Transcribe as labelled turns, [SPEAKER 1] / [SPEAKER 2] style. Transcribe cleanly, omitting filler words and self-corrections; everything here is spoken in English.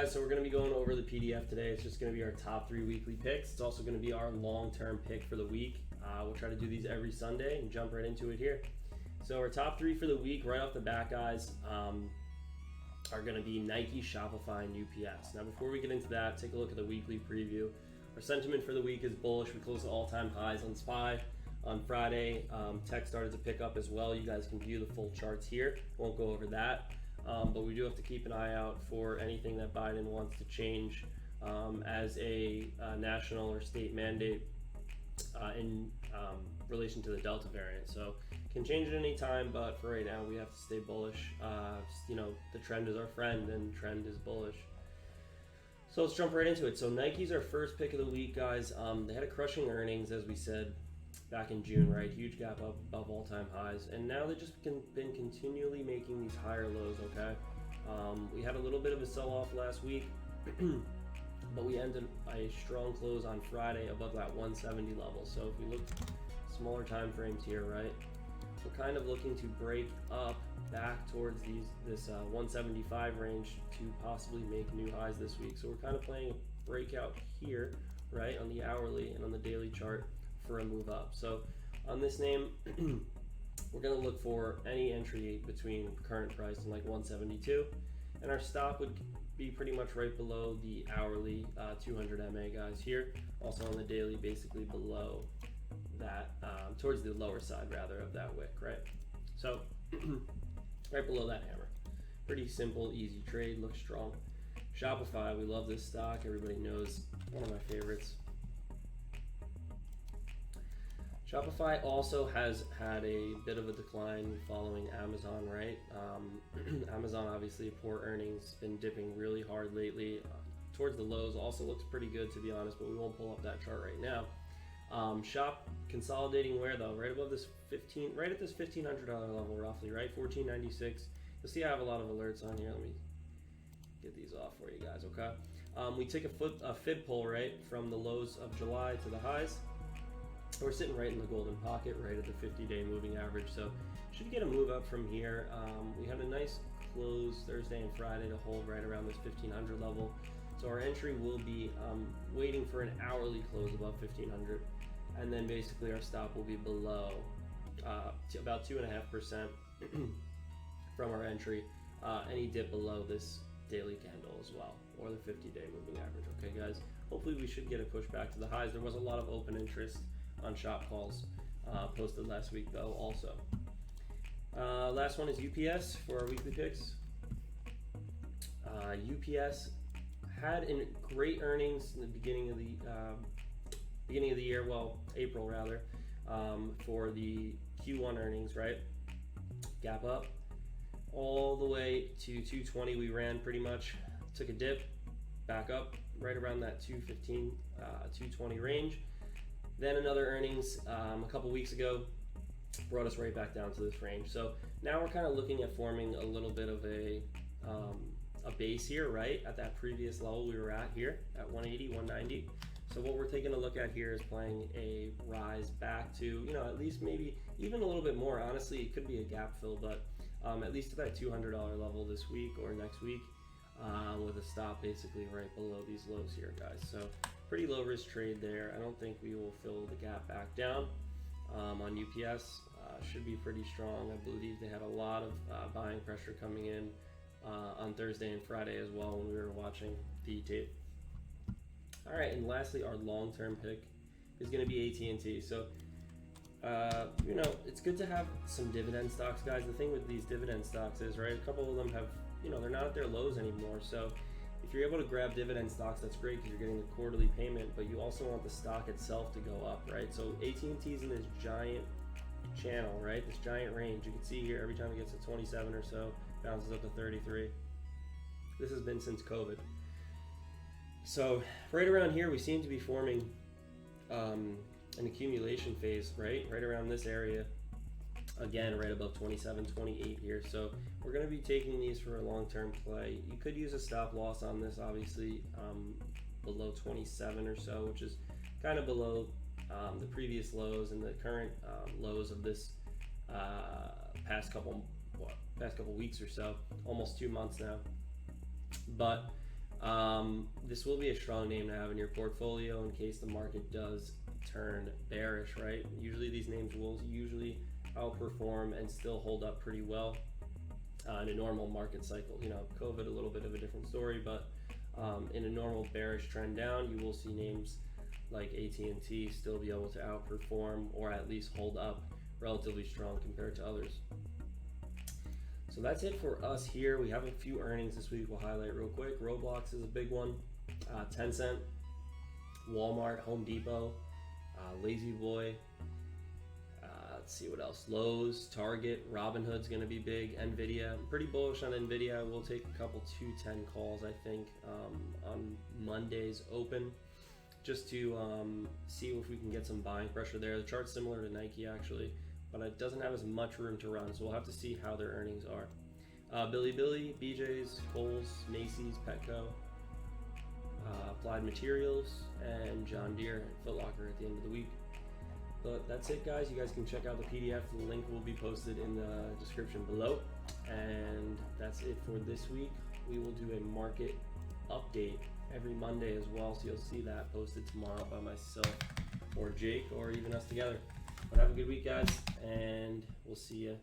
[SPEAKER 1] guys, so we're going to be going over the PDF today. It's just going to be our top 3 weekly picks. It's also going to be our long-term pick for the week. We'll try to do these every Sunday and jump right into it here. So our top 3 for the week, right off the bat, guys, are going to be Nike, Shopify, and UPS. Now, before we get into that, take a look at the weekly preview. Our sentiment for the week is bullish. We closed at all-time highs on SPY on Friday. Tech started to pick up as well. You guys can view the full charts here. Won't go over that. But we do have to keep an eye out for anything that Biden wants to change as a national or state mandate in relation to the Delta variant. So can change at any time, but for right now we have to stay bullish. The trend is our friend, and trend is bullish. So let's jump right into it. So Nike's our first pick of the week, guys. They had a crushing earnings, as we said back in June, right? Huge gap up above all-time highs, and now they've just been continually making these higher lows. Okay, we had a little bit of a sell-off last week, but we ended a strong close on Friday above that 170 level. So if we look smaller time frames here, right, we're kind of looking to break up back towards this 175 range to possibly make new highs this week. So we're kind of playing a breakout here, right, on the hourly and on the daily chart for a move up. So on this name, we're going to look for any entry between current price and like 172, and our stop would be pretty much right below the hourly 200 MA, guys, here. Also on the daily, basically below that, towards the lower side rather of that wick, right? So right below that hammer. Pretty simple, easy trade, looks strong. Shopify, we love this stock. Everybody knows, one of my favorites. Shopify also has had a bit of a decline following Amazon, right? Amazon, obviously, poor earnings, been dipping really hard lately. Towards the lows, also looks pretty good, to be honest, but we won't pull up that chart right now. Shop consolidating where, though? Right above this right at this $1,500 level, roughly, right? $1,496. You'll see I have a lot of alerts on here. Let me get these off for you guys, okay? We take a fib pull, right, from the lows of July to the highs. We're sitting right in the golden pocket, right at the 50-day moving average, so should get a move up from here. We had a nice close Thursday and Friday to hold right around this 1500 level, so our entry will be waiting for an hourly close above 1500, and then basically our stop will be below about 2.5% from our entry. Any dip below this daily candle as well, or the 50-day moving average. Okay, guys, hopefully we should get a push back to the highs. There was a lot of open interest on shop calls posted last week, though, also. Last one is UPS for our weekly picks. UPS had great earnings in the beginning of the year, well, April rather, for the Q1 earnings, right? Gap up all the way to 220. We ran pretty much, took a dip, back up right around that 215, 220 range. Then another earnings a couple weeks ago brought us right back down to this range. So now we're kind of looking at forming a little bit of a base here, right, at that previous level we were at here at 180, 190. So what we're taking a look at here is playing a rise back to, at least maybe even a little bit more. Honestly, it could be a gap fill, but at least to that $200 level this week or next week, with a stop basically right below these lows here, guys. So pretty low risk trade there. I don't think we will fill the gap back down on UPS. Should be pretty strong. I believe they had a lot of buying pressure coming in on Thursday and Friday as well when we were watching the tape. All right, and lastly, our long-term pick is going to be AT&T. So it's good to have some dividend stocks, guys. The thing with these dividend stocks is, right, a couple of them have, they're not at their lows anymore. So if you're able to grab dividend stocks, that's great because you're getting the quarterly payment, but you also want the stock itself to go up, right? So AT&T is in this giant channel, right? This giant range. You can see here every time it gets to 27 or so, bounces up to 33. This has been since COVID. So right around here, we seem to be forming an accumulation phase, right around this area. Again, right above 27, 28 here. So we're going to be taking these for a long-term play. You could use a stop loss on this, obviously, below 27 or so, which is kind of below the previous lows and the current lows of this past couple weeks or so, almost 2 months now. But This will be a strong name to have in your portfolio in case the market does turn bearish, right? Usually these names will usually outperform and still hold up pretty well in a normal market cycle. You know, COVID, a little bit of a different story, but in a normal bearish trend down, you will see names like AT&T still be able to outperform or at least hold up relatively strong compared to others. So that's it for us here. We have a few earnings this week we'll highlight real quick. Roblox is a big one. Tencent, Walmart, Home Depot, Lazy Boy. Let's see what else. Lowe's, Target, Robinhood's going to be big. Nvidia, I'm pretty bullish on Nvidia. We'll take a couple 210 calls, I think, on Monday's open, just to see if we can get some buying pressure there. The chart's similar to Nike actually, but it doesn't have as much room to run, so we'll have to see how their earnings are. Bilibili, BJ's, Kohl's, Macy's, Petco, Applied Materials, and John Deere and Foot Locker at the end of the week. But that's it, guys. You guys can check out the PDF. The link will be posted in the description below. And that's it for this week. We will do a market update every Monday as well, so you'll see that posted tomorrow by myself or Jake or even us together. But have a good week, guys, and we'll see you